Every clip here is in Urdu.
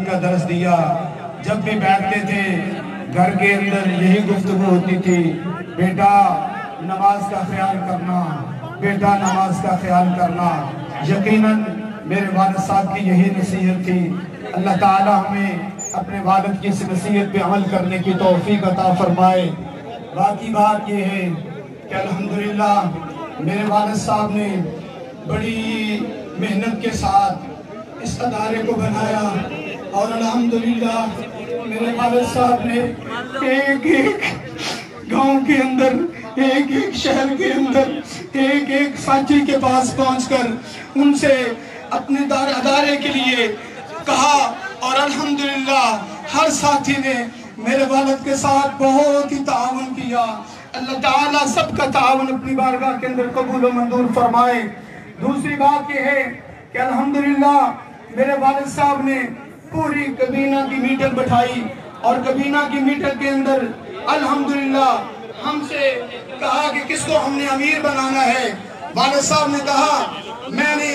کا درس دیا. جب بھی بیٹھتے تھے گھر کے اندر یہی گفتگو ہوتی تھی, بیٹا نماز کا خیال کرنا, بیٹا نماز کا خیال کرنا. یقیناً میرے والد صاحب کی یہی نصیحت تھی. اللہ تعالی ہمیں اپنے والد کی اس نصیحت پہ عمل کرنے کی توفیق عطا فرمائے. باقی بات یہ ہے کہ الحمدللہ میرے والد صاحب نے بڑی محنت کے ساتھ اس ادارے کو بنایا, اور الحمدللہ میرے والد صاحب نے ایک ایک گاؤں کے اندر, ایک ایک شہر کے اندر, ایک ایک ساتھی کے پاس پہنچ کر ان سے اپنے ادارے کے لیے کہا, اور الحمدللہ ہر ساتھی نے میرے والد کے ساتھ بہت ہی تعاون کیا. اللہ تعالیٰ سب کا تعاون اپنی بارگاہ کے اندر قبول و منظور فرمائے. دوسری بات یہ ہے کہ الحمدللہ میرے والد صاحب نے پوری کابینہ کی میٹنگ بٹھائی, اور کابینہ کی میٹنگ کے اندر الحمدللہ ہم سے کہا کہ کس کو ہم نے امیر بنانا ہے. والد صاحب نے کہا میں نے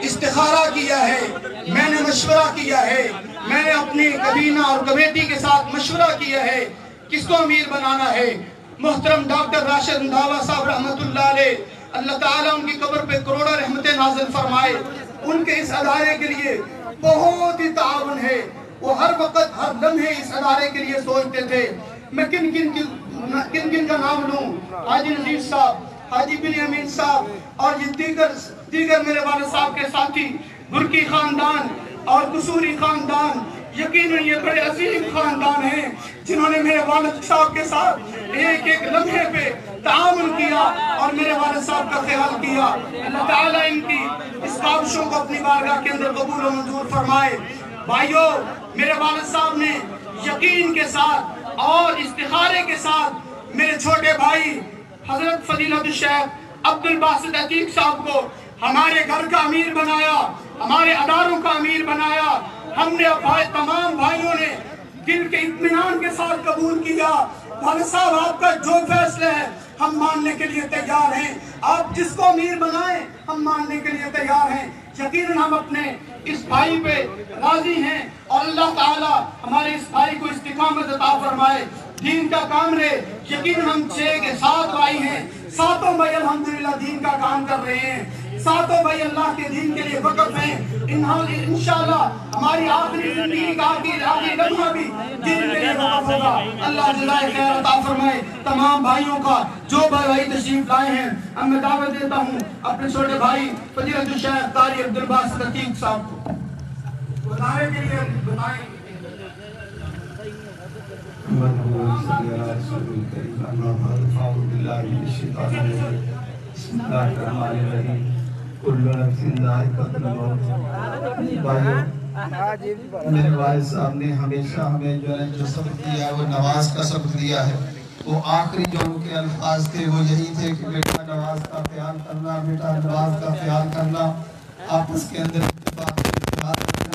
استخارہ کیا ہے, میں نے مشورہ کیا ہے, میں نے اپنی کابینہ اور کمیٹی کے ساتھ مشورہ کیا ہے کس کو امیر بنانا ہے. محترم ڈاکٹر راشد اندھاوا صاحب رحمت اللہ علیہ, اللہ تعالیٰ ان کی قبر پہ کروڑوں رحمتیں نازل فرمائے. ان کے اس ادارے کے لیے بہت ہی تعاون ہے. وہ ہر وقت ہر لمحے اس ادارے کے لیے سوچتے تھے. میں کن کن کا نام لوں؟ حاجی نذیر صاحب, حاجی بن امین صاحب, اور دیگر میرے والد صاحب کے ساتھی, برکی خاندان اور قصوری خاندان. یقیناً یہ بڑے عظیم خاندان ہیں جنہوں نے میرے والد صاحب کے ساتھ ایک ایک لمحے پہ تعاون کیا اور میرے والد صاحب کا خیال کیا. اللہ تعالیٰ ان کی اس کاوشوں کو اپنی بارگاہ کے اندر قبول و منظور فرمائے. بھائیو, میرے والد صاحب نے یقین کے ساتھ اور استخارے کے ساتھ میرے چھوٹے بھائی حضرت فضیلت الشیخ عبد الباسط عتیق صاحب کو ہمارے گھر کا امیر بنایا, ہمارے اداروں کا امیر بنایا. ہم نے تمام بھائیوں نے دل کے اطمینان کے ساتھ قبول کیا. والد صاحب آپ کا جو فیصلہ ہے ہم ماننے کے لیے تیار ہیں. آپ جس کو امیر بنائیں ہم ماننے کے لیے تیار ہیں. یقیناً ہم اپنے اس بھائی پہ راضی ہیں, اور اللہ تعالیٰ ہمارے اس بھائی کو استقامت عطا فرمائے, دین کا کام رہے. یقیناً ہم 6 کے 7 بھائی ہیں, ساتوں بھائی الحمدللہ دین کا کام کر رہے ہیں, ساتوں بھائی اللہ کے دین کے لیے وقف ہیں. انشاءاللہ ہماری آخری زندگی کا آخری لمحہ بھی دین کے لیے وقف ہوگا. اللہ جزائے خیر عطا فرمائے تمام بھائیوں کا. جو بھائی تشریف لائے ہیں اب میں دعوت دیتا ہوں اپنے چھوٹے بھائی فضیلت الشیخ قاری عبد الباسط عتیق صاحب کو بتانے کے لیے بتائیں. بسم اللہ الرحمن الرحیم. کل نفس ذائقۃ الموت. میرے والد صاحب نے ہمیشہ ہمیں جو سبق دیا ہے وہ نماز کا سبق دیا ہے. وہ آخری جو ان کے الفاظ تھے وہ یہی تھے کہ بیٹا نماز کا خیال کرنا, بیٹا نماز کا خیال کرنا, آپس کے اندر رکھنا,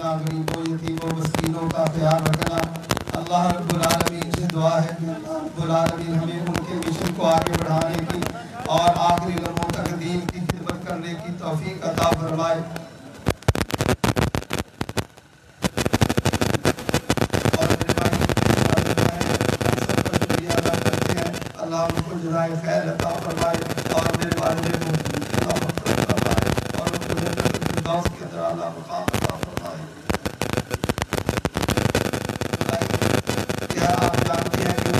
غریبوں یتیموں مسکینوں کا خیال رکھنا. اللہ رب العالمین سے دعا ہے کہ اللہ رب العالمین ہمیں ان کے مشن کو آگے بڑھانے کی اور آخری لمحوں تک دین کی خدمت کرنے کی توفیق عطا فرمائے. اور اللہ ان کو جزائے خیر عطا فرمائے, اور میرے والد کو اللہ مغفرت فرمائے, اور ان کو جنت الفردوس کے اندر اعلیٰ مقام عطا فرمائے. کیا آپ جانتے ہیں کہ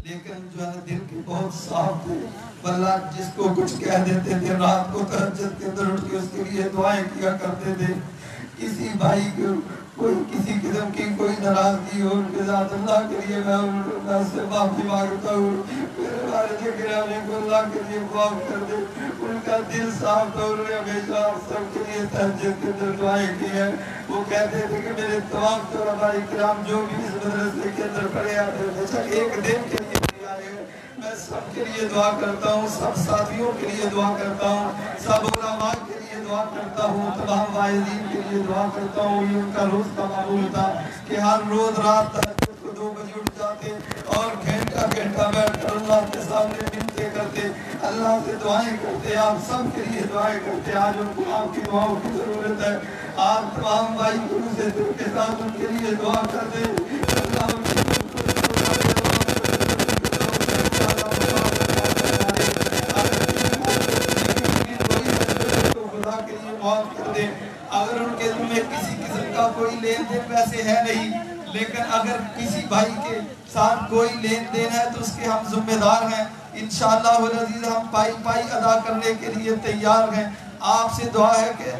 لیکن جو ہے دل کے بہت صاف تھے, واللہ جس کو کچھ کہہ دیتے تھے رات کو تہجد کے اندر اٹھ کے اس کے لیے دعائیں کیا کرتے تھے. کسی بھائی کو کوئی کسی قسم کی کوئی ناراضگی ہو ان کے ساتھ اللہ کے لیے میں اس سے معافی مانگتا ہوں. میرے والد گرامی کو اللہ کے لیے معاف کر دے. ان کا دل صاف تھا, انہوں نے ہمیشہ سب کے لیے تہجد کے اندر دعائیں کی ہیں. وہ کہتے تھے کہ میرے تمام طلباء کرام جو بھی اس مدرسے کے اندر پڑھے آتے ہیں بے شک ایک دن کے لیے نہیں آئے ہیں, میں سب کے لیے دعا کرتا ہوں, سب ساتھیوں کے لیے دعا کرتا ہوں, سب علماء کے لیے دعا کرتا ہوں, تمام واعظین کے لیے دعا کرتا ہوں. یہ ان کا روز کا معمول تھا کہ ہر روز رات تک 2 بجے اٹھ جاتے اور گھنٹہ گھنٹہ بیٹھ کر اللہ کے سامنے منتیں کرتے، اللہ سے دعائیں کرتے، آپ سب کے لیے دعائیں کرتے۔ آج ان کو آپ کی دعاؤں کی ضرورت ہے، آپ تمام بھائی گرو سے دل کے ساتھ ان کے لیے دعا کر دیں۔ اللہ ان کی معاف کر دے۔ اگر ان کے دل میں کسی قسم کا کوئی لین دین ویسے ہے نہیں، لیکن اگر کسی بھائی کے ساتھ کوئی لین دین ہے تو اس کے ہم ذمہ دار ہیں، انشاءاللہ والعزیز ہم پائی پائی ادا کرنے کے لیے تیار ہیں۔ آپ سے دعا ہے کہ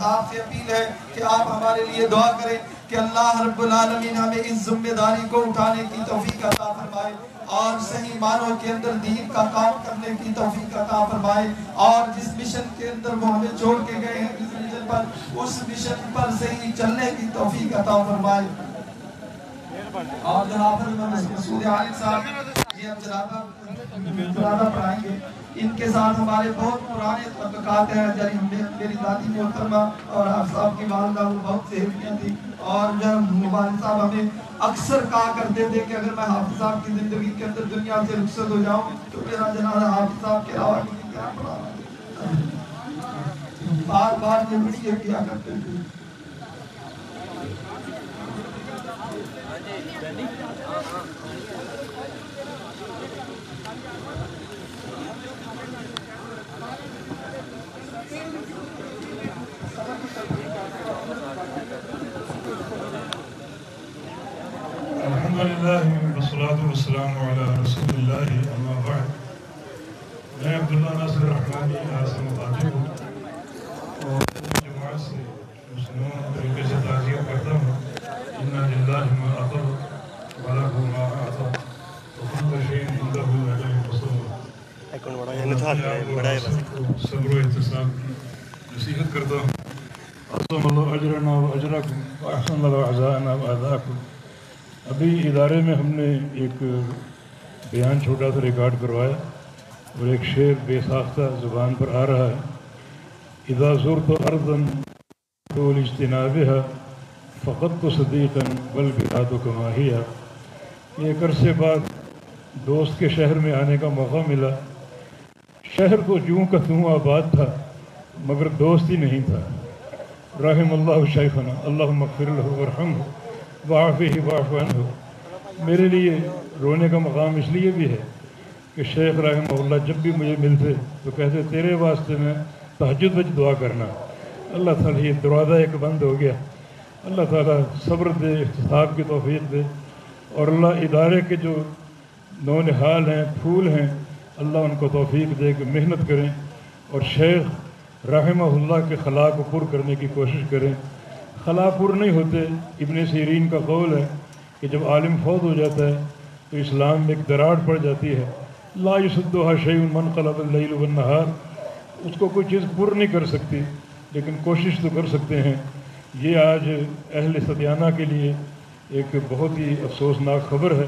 آپ سے اپیل ہے کہ آپ ہمارے لیے دعا کریں کہ اللہ رب العالمین ہمیں اس ذمہ داری کو اٹھانے کی توفیق عطا فرمائے اور صحیح معنوں کے اندر دین کا کام کرنے کی توفیق عطا فرمائے، اور جس مشن کے اندر وہ ہمیں چھوڑ کے گئے ہیں جس مشن پر، اس مشن پر صحیح چلنے کی توفیق عطا فرمائے۔ اور جناب مسعود عالم صاحب یہ اب جنازہ پڑھائیں گے، ان کے ساتھ ہمارے بہت پرانے تعلقات ہیں، یعنی میری دادی محترمہ اور آپ صاحب کی والدہ وہ بہت سہیلیاں تھیں، اور جب والد صاحب ہمیں اکثر کہا کرتے تھے کہ اگر میں حافظ صاحب کی زندگی کے اندر دنیا سے رخصت ہو جاؤں تو میرا جنازہ حافظ صاحب کے علاوہ کسی کیا پڑھانا، بار بار یہ وصیت کیا کرتے تھے۔ الحمدللہ والصلاة والسلام علی رسول اللہ، اما بعد۔ میں عبداللہ ناصر رحمانی اعظم خاطب ہوں اور پوری جماعت سے مسلمان طریقے سے تعزیت کرتا ہوں۔ انا للہ ما اخذ ولہ ما اعطى وكل شيء عنده اجل مسمى۔ صبر و احتساب کی نصیحت کرتا ہوں۔ عظم اللہ اجرنا و اجرکم واحسن اللہ اعزاءنا و اعزاءکم۔ ابھی ادارے میں ہم نے ایک بیان چھوٹا سا ریکارڈ کروایا اور ایک شعر بے ساختہ زبان پر آ رہا ہے۔ اذا زرت ارضا طول اجتنابها فقدت صدیقا والبلاد کما ہی۔ ایک عرصے بعد دوست کے شہر میں آنے کا موقع ملا۔ شہر تو جوں کا توں آباد تھا مگر دوست ہی نہیں تھا۔ رحم اللہ شیخنا اللہم اغفر لہ وارحمہ وعافہ واعف عنہ۔ میرے لیے رونے کا مقام اس لیے بھی ہے کہ شیخ رحمہ اللہ جب بھی مجھے ملتے تو کہتے تیرے واسطے میں تہجد وچ دعا کرنا۔ اللہ تعالیٰ یہ دروازہ ایک بند ہو گیا، اللہ تعالیٰ صبر دے، احتساب کی توفیق دے، اور اللہ ادارے کے جو نونہال ہیں، پھول ہیں، اللہ ان کو توفیق دے کہ محنت کریں اور شیخ رحمہ اللہ کے خلا کو پر کرنے کی کوشش کریں۔ خلا پر نہیں ہوتے۔ ابن سیرین کا قول ہے کہ جب عالم فوت ہو جاتا ہے تو اسلام میں ایک دراڑ پڑ جاتی ہے، لا یسدها شیء من قلب اللیل والنہار، اس کو کوئی چیز پر نہیں کر سکتی لیکن کوشش تو کر سکتے ہیں۔ یہ آج اہل سدیانہ کے لیے ایک بہت ہی افسوسناک خبر ہے،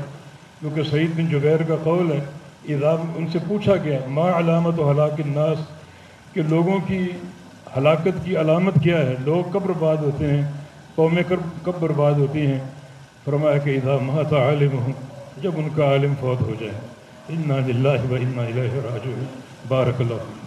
کیونکہ سعید بن جبیر کا قول ہے، اذا ان سے پوچھا گیا ما علامت ہلاک الناس، کہ لوگوں کی ہلاکت کی علامت کیا ہے، لوگ کب برباد ہوتے ہیں، قومیں کب برباد ہوتی ہیں؟ فرمایا کہ اذا مات عالمہم، جب ان کا عالم فوت ہو جائے۔ انا للہ و انا الیہ راجعون۔ بارک اللہ فیکم۔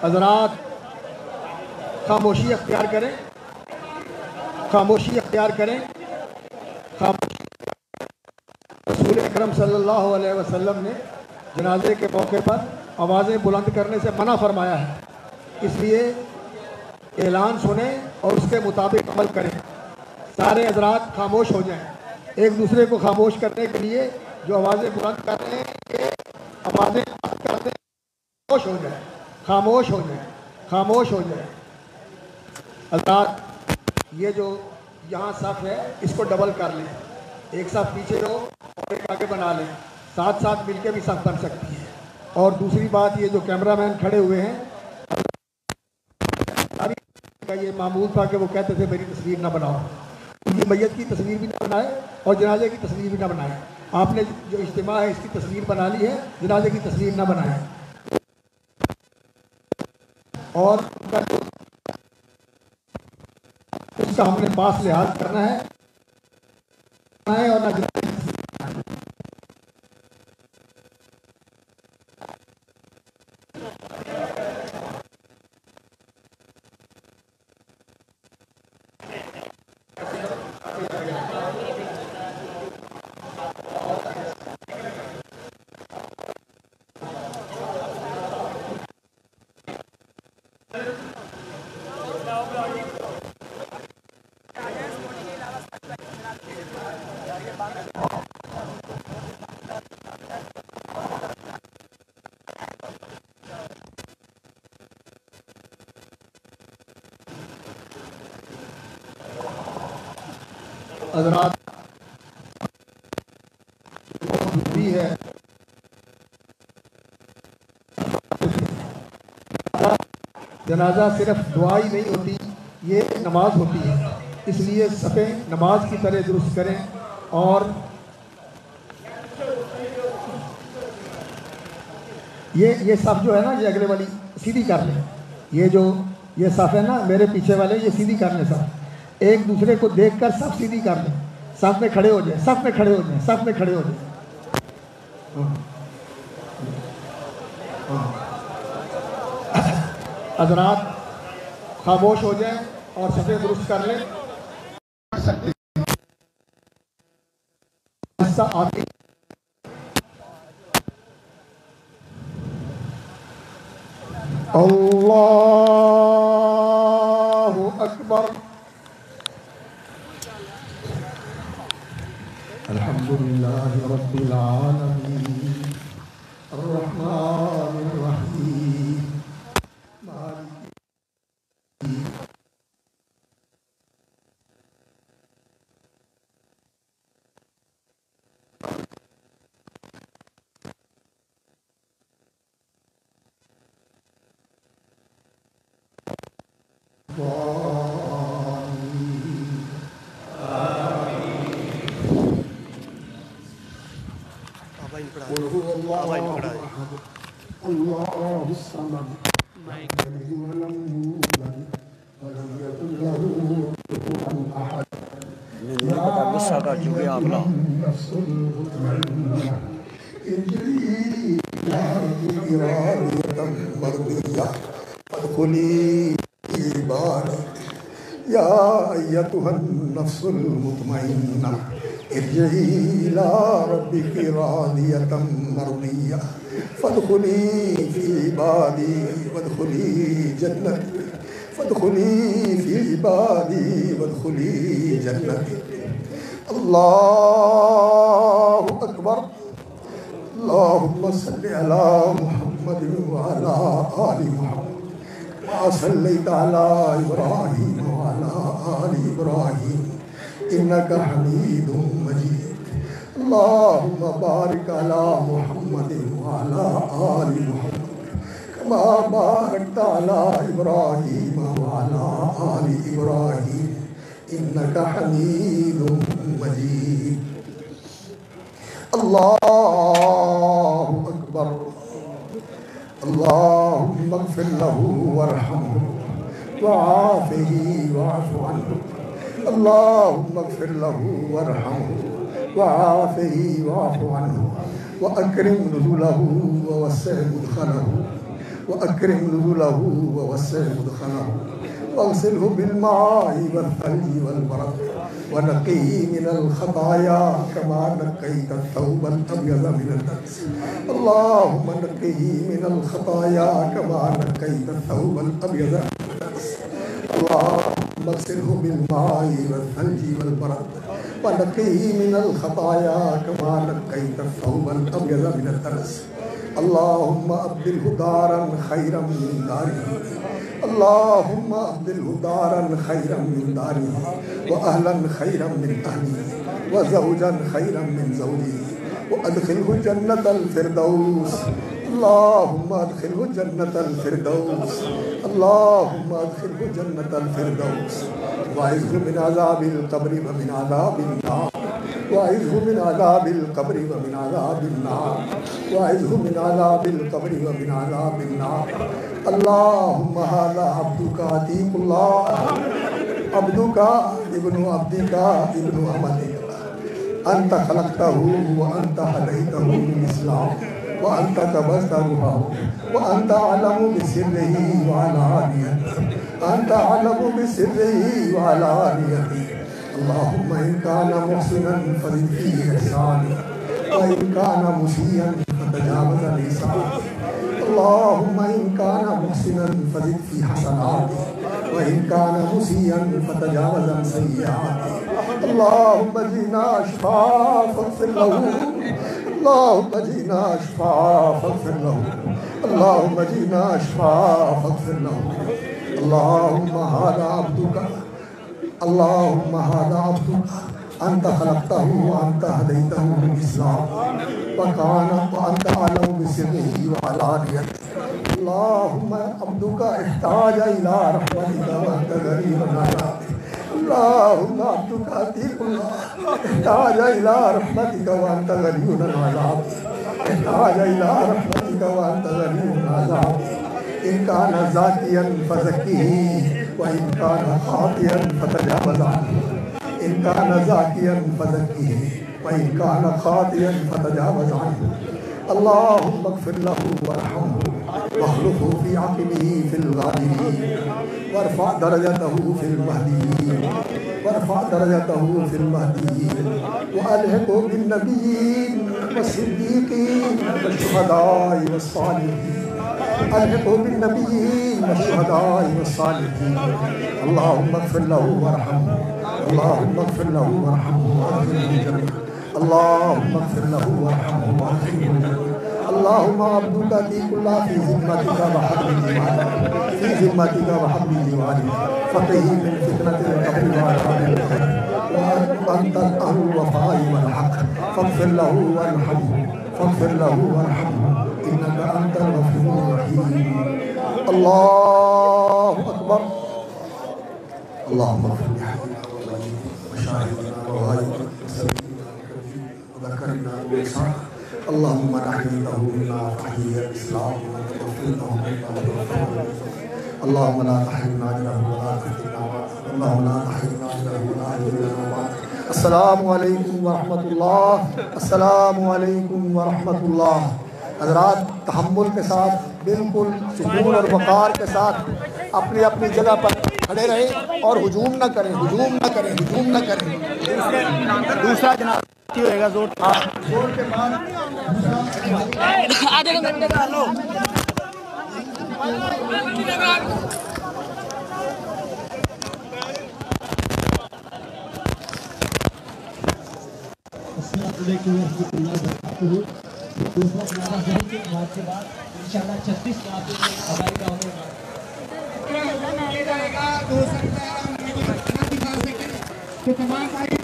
حضرات خاموشی اختیار کریں، خاموشی اختیار کریں، خاموشی۔ رسول اکرم صلی اللہ علیہ وسلم نے جنازے کے موقع پر آوازیں بلند کرنے سے منع فرمایا ہے، اس لیے اعلان سنیں اور اس کے مطابق عمل کریں. سارے حضرات خاموش ہو جائیں. ایک دوسرے کو خاموش کرنے کے لیے جو آوازیں بلند کر رہے ہیں یہ آوازیں بند کر دیں. خاموش ہو جائیں, خاموش ہو جائیں, خاموش ہو جائیں. حضرات یہ جو یہاں صف ہے اس کو ڈبل کر لیں. ایک صف پیچھے رہو اور ایک آگے بنا لیں. ساتھ ساتھ مل کے بھی صف بن سکتی ہے. اور دوسری بات یہ جو کیمرہ مین کھڑے ہوئے ہیں کا یہ معمول تھا کہ وہ کہتے تھے میری تصویر نہ بناؤ. ان کی میت کی تصویر بھی نہ بنائے اور جنازے کی تصویر بھی نہ بنائے. آپ نے جو اجتماع ہے اس کی تصویر بنا لی ہے, جنازے کی تصویر نہ بنائے. اور اس کا ہم نے پاس لحاظ کرنا ہے اور نہ جنازے کی تصویر بنائے. حضرات ضروری ہے جنازہ صرف دعا ہی نہیں ہوتی, یہ نماز ہوتی ہے. اس لیے صفیں نماز کی طرح درست کریں. اور یہ صف جو ہے نا یہ اگلے والی سیدھی کر لیں. یہ صف ہے نا میرے پیچھے والے یہ سیدھی کر لیں. صف ایک دوسرے کو دیکھ کر صف سیدھی کر لیں. صف میں کھڑے ہو جائیں, صف میں کھڑے ہو جائیں, صف میں کھڑے ہو جائیں. حضرات خاموش ہو جائیں اور صفیں درست کر لیں. اللہ اکبر. الحمدللہ رب العالمین الرحمن الرحیم یا ایتها النفس المطمئنہ ارجعی الی ربک راضیۃ مرضیہ فادخلی فی عبادی وادخلی جنتی فادخلی فی عبادی وادخلی جنتی. اللہ اکبر. اللہم صل علی محمد وعلی آل محمد صلیت علی ابراہیم وعلی آل ابراہیم انک حمید مجید. اللہم بارک علی محمد وعلی آل محمد کما بارکت علی ابراہیم وعلی آل ابراہیم انک حمید مجید. اللہ اکبر. اللهم اغفر له وارحمه وعافه واعف عنه. اللهم اغفر له وارحمه وعافه واعف عنه وأكرم نزله ووسع مدخله وأكرم نزله ووسع مدخله واغسله بالماء والثلج والبرد ونقيه من الخطايا كما نقيت الثوب الأبيض من الدنس. اللهم نقيه من الخطايا كما نقيت الثوب الأبيض من الدنس. اللهم اغسله بالماء والثلج والبرد ونقه من الخطايا كما نقيت الثوب الأبيض من الدنس. اللهم أبدله دارا خيرا من داره، اللهم أبدله دارا خيرا من داره، وأهلا خيرا من أهله، وزوجا خيرا من زوجه، وأدخله جنة الفردوس. اللهم أدخله جنة الفردوس، اللهم أدخله جنة الفردوس. وأعذه من عذاب القبر ومن عذاب النار، وأعذه من عذاب القبر ومن عذاب النار، وأعذه من عذاب القبر ومن عذاب النار. اللهم هذا عبدك عتيق الله، عبدك ابن عبدك ابن أمتك، أنت خلقته وأنت هديته للإسلام وأنت كبست روحه وأنت أعلم بسره وعلانيته، أنت أعلم بسره وعلانيته. اللهم إن كان محسنا فزد في إحسانه، وإن كان مسيئا فتجاوز عن إساءته. اللهم إن كان محسنا فزد في حسناته، وإن كان مسيئا فتجاوز عن سيئاته. اللهم جئنا شفاء فاغفر له، اللهم جئنا شفاء فاغفر له، اللهم جئنا شفاء فاغفر له. اللهم هذا عبدك، اللهم هذا عبدك، أنت خلقته وأنت هديته للإسلام وأنت أعلم بسره وعلانيته. اللهم عبدك احتاج إلى رحمتك وأنت غريب على، اللهم عبدك عتيق الله احتاج إلى رحمتك وأنت غني عن عذابه، احتاج إلى رحمتك وأنت غني عن عذابه. إن كان زاكيا فزكيه، وإن كان خاطئا فتجاوز عنه. إن كان زاكيا فزكيه، وإن كان خاطئا فتجاوز عنه. اللهم اغفر له وارحمه واخلفه في عقبه في الغابرين، وارفع درجته في المهديين، وارفع درجته في المهديين، وألحقه بالنبيين والصديقين والشهداء والصالحين، ألحقه بالنبيين والشهداء والصالحين. اللهم اغفر له وارحمه، اللهم اغفر له وارحمه وأدخله الجنة، اللهم اغفر له وارحمه وأدخله الجنة. اللهم عبدك عتيق الله في ذمتك وحبل ديوانك، في ذمتك وحبل ديوانك، فقه من فتنة القبر وعذاب القبر، وأنت أهل الوفاء والحق، فاغفر له وارحمه، فاغفر له وارحمه، إنك أنت الغفور الرحيم. الله أكبر. اللهم اغفر لحينا وميتنا وشاهدنا وغائبنا وسبينا وذكرنا وانسانا. اللهم نحيته منا فحيي الإسلام وتوفيته منا وتوفينا. اللهم لا تحرمنا أجره ولا تفتنا، اللهم لا تحرمنا أجره ولا تفتنا. السلام علیکم ورحمۃ اللہ، السلام علیکم ورحمۃ اللہ. حضرات تحمل کے ساتھ، بالکل سکون اور وقار کے ساتھ اپنی اپنی جگہ پر کھڑے رہیں اور ہجوم نہ کریں، ہجوم نہ کریں، ہجوم نہ کریں. دوسرا جناب ہوئے گا زور کے بعد آدھے گھنٹے کا لو. السلام علیکم ورحمۃ اللہ وبرکاتہ. دوسرا جنازہ ظہر کے بعد انشاءاللہ 36 نعتوں میں ادائی کا ہونے کا ہو سکتا ہے. کہ تمام بھائی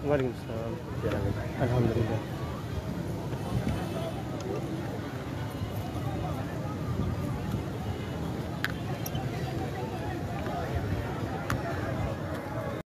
وعلیکم السلام. الحمدللہ.